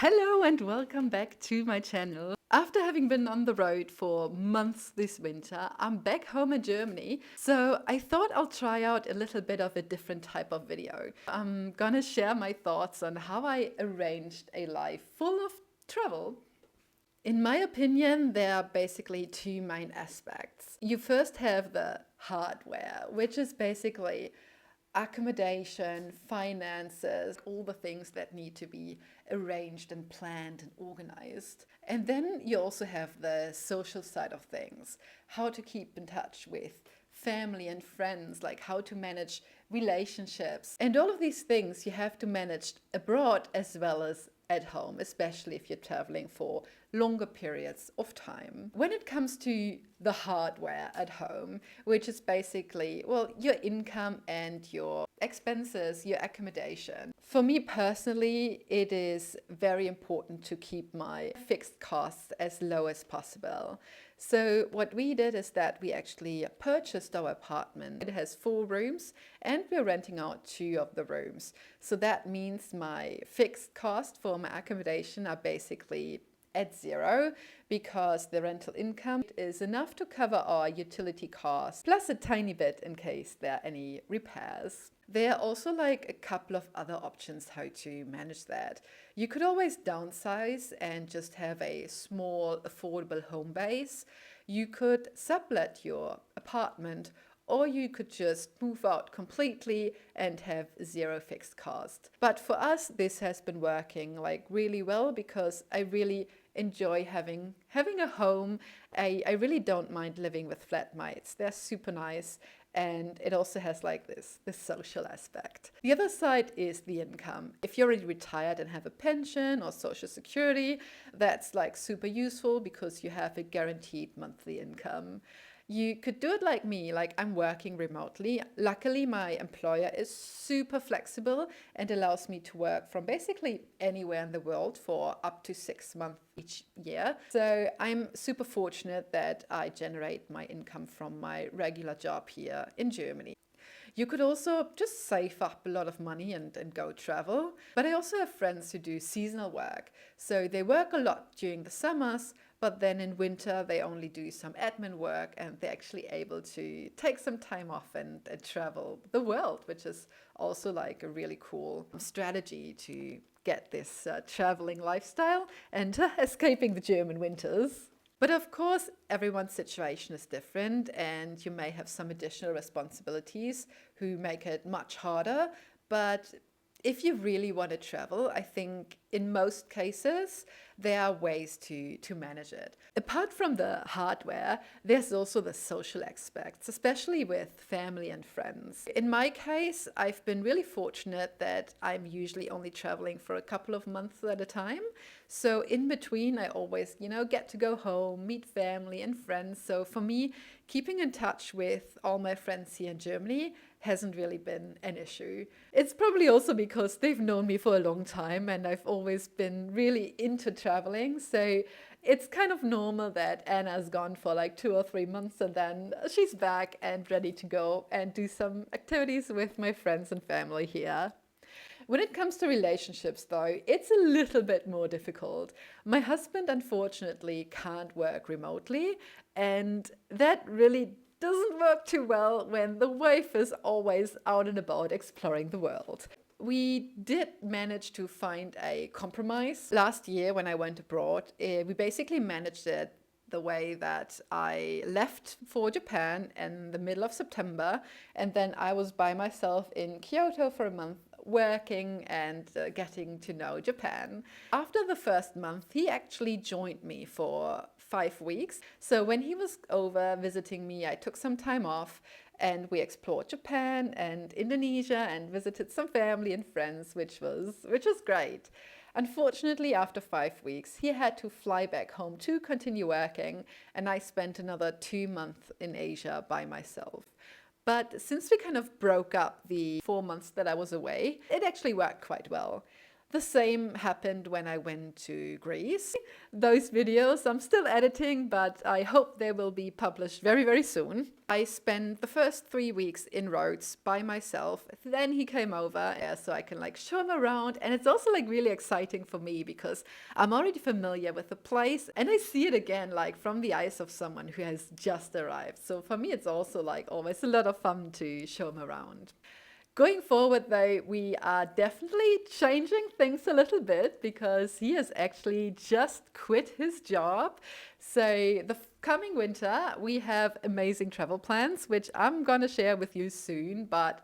Hello and welcome back to my channel. After having been on the road for months this winter, I'm back home in Germany. So I thought I'll try out a little bit of a different type of video. I'm gonna share my thoughts on how I arranged a life full of travel. In my opinion, there are basically two main aspects. You first have the hardware, which is basically accommodation, finances, all the things that need to be arranged and planned and organized. And then you also have the social side of things, how to keep in touch with family and friends, like how to manage relationships. And all of these things you have to manage abroad as well as at home, especially if you're traveling for longer periods of time. When it comes to the hardware at home, which is basically, well, your income and your expenses, your accommodation. For me personally, it is very important to keep my fixed costs as low as possible. So what we did is that we actually purchased our apartment. It has 4 rooms and we're renting out 2 of the rooms. So that means my fixed cost for my accommodation are basically at 0 because the rental income is enough to cover our utility costs, plus a tiny bit in case there are any repairs. There are also like a couple of other options how to manage that. You could always downsize and just have a small affordable home base. You could sublet your apartment, or you could just move out completely and have 0 fixed cost. But for us, this has been working like really well because I really enjoy having a home. I really don't mind living with flatmates. They're super nice. And it also has like this social aspect. The other side is the income. If you're already retired and have a pension or social security, that's like super useful because you have a guaranteed monthly income. You could do it like me, like I'm working remotely. Luckily, my employer is super flexible and allows me to work from basically anywhere in the world for up to 6 months each year. So I'm super fortunate that I generate my income from my regular job here in Germany. You could also just save up a lot of money and go travel. But I also have friends who do seasonal work. So they work a lot during the summers, but then in winter they only do some admin work and they're actually able to take some time off and travel the world, which is also like a really cool strategy to get this traveling lifestyle and escaping the German winters. But of course, everyone's situation is different and you may have some additional responsibilities who make it much harder. But if you really want to travel, I think in most cases, there are ways to manage it. Apart from the hardware, there's also the social aspects, especially with family and friends. In my case, I've been really fortunate that I'm usually only traveling for a couple of months at a time. So in between, I always, get to go home, meet family and friends. So for me, keeping in touch with all my friends here in Germany hasn't really been an issue. It's probably also because they've known me for a long time and I've always been really into traveling. So it's kind of normal that Anna's gone for like 2 or 3 months and then she's back and ready to go and do some activities with my friends and family here. When it comes to relationships, though, it's a little bit more difficult. My husband, unfortunately, can't work remotely, and that really doesn't work too well when the wife is always out and about exploring the world. We did manage to find a compromise. Last year, when I went abroad, we basically managed it the way that I left for Japan in the middle of September, and then I was by myself in Kyoto for a month working and getting to know Japan. After the first month, he actually joined me for 5 weeks. So when he was over visiting me, I took some time off and we explored Japan and Indonesia and visited some family and friends, which was great. Unfortunately, after 5 weeks, he had to fly back home to continue working, and I spent another 2 months in Asia by myself. But since we kind of broke up the 4 months that I was away, it actually worked quite well. The same happened when I went to Greece. Those videos I'm still editing, but I hope they will be published very, very soon. I spent the first 3 weeks in Rhodes by myself. Then he came over, so I can like show him around. And it's also like really exciting for me because I'm already familiar with the place and I see it again like from the eyes of someone who has just arrived. So for me, it's also like always a lot of fun to show him around. Going forward, though, we are definitely changing things a little bit because he has actually just quit his job. So the coming winter, we have amazing travel plans, which I'm going to share with you soon. But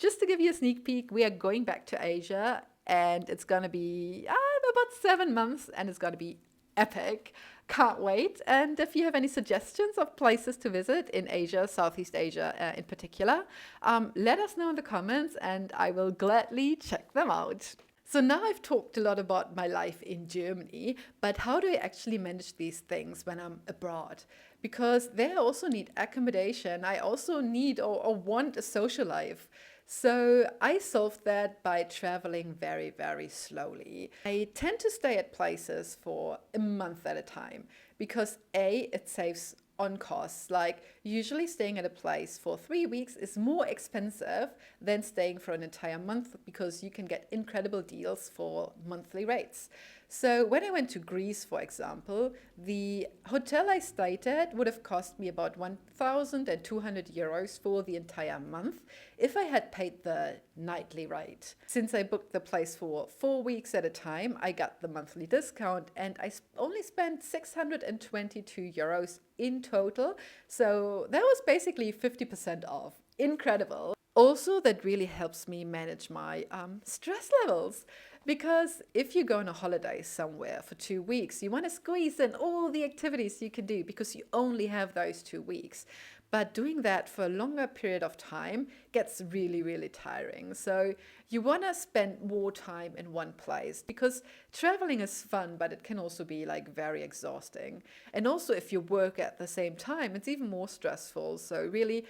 just to give you a sneak peek, we are going back to Asia and it's going to be about 7 months and it's going to be epic. Can't wait. And if you have any suggestions of places to visit in Asia, Southeast Asia in particular, let us know in the comments and I will gladly check them out. So now I've talked a lot about my life in Germany, but how do I actually manage these things when I'm abroad? Because there I also need accommodation. I also need or want a social life. So I solved that by traveling very, very slowly. I tend to stay at places for a month at a time because A, it saves on costs. Like usually staying at a place for 3 weeks is more expensive than staying for an entire month because you can get incredible deals for monthly rates. So when I went to Greece, for example, the hotel I stayed at would have cost me about 1,200 euros for the entire month if I had paid the nightly rate. Since I booked the place for 4 weeks at a time, I got the monthly discount and I only spent 622 euros in total. So that was basically 50% off. Incredible. Also, that really helps me manage my stress levels. Because if you go on a holiday somewhere for 2 weeks, you want to squeeze in all the activities you can do because you only have those 2 weeks. But doing that for a longer period of time gets really, really tiring. So you want to spend more time in one place because traveling is fun, but it can also be like very exhausting. And also if you work at the same time, it's even more stressful. So really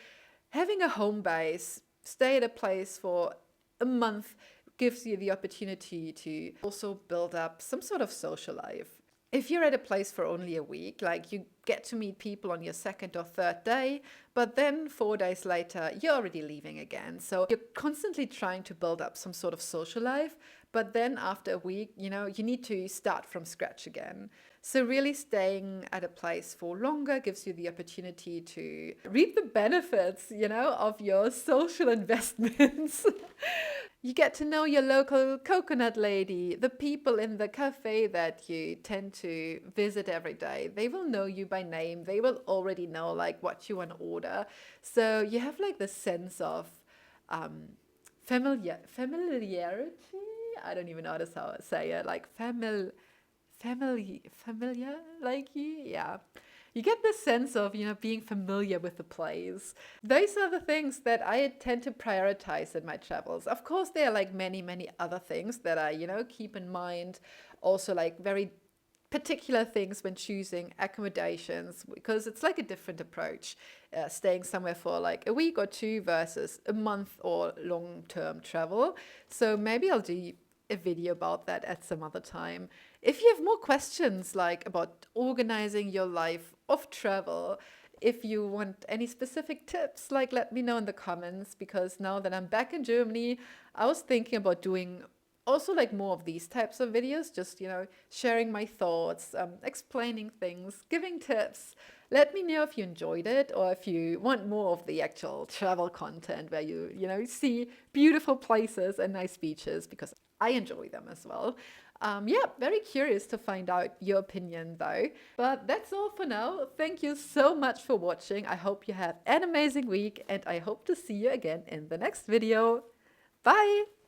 having a home base, stay at a place for a month gives you the opportunity to also build up some sort of social life. If you're at a place for only a week, like you get to meet people on your second or third day, but then 4 days later, you're already leaving again. So you're constantly trying to build up some sort of social life, but then after a week, you need to start from scratch again. So really staying at a place for longer gives you the opportunity to reap the benefits, of your social investments. You get to know your local coconut lady, the people in the cafe that you tend to visit every day. They will know you by name. They will already know like what you want to order. So you have like the sense of familiarity. I don't even know how to say it. Like familiar, like yeah. You get this sense of, being familiar with the place. Those are the things that I tend to prioritize in my travels. Of course, there are like many, many other things that I, keep in mind. Also like very particular things when choosing accommodations because it's like a different approach. Staying somewhere for like a week or two versus a month or long-term travel. So maybe I'll do a video about that at some other time. If you have more questions like about organizing your life of travel, if you want any specific tips, like let me know in the comments because now that I'm back in Germany, I was thinking about doing also like more of these types of videos, just, sharing my thoughts, explaining things, giving tips. Let me know if you enjoyed it or if you want more of the actual travel content where you see beautiful places and nice beaches because I enjoy them as well. Very curious to find out your opinion though. But that's all for now. Thank you so much for watching. I hope you have an amazing week and I hope to see you again in the next video. Bye!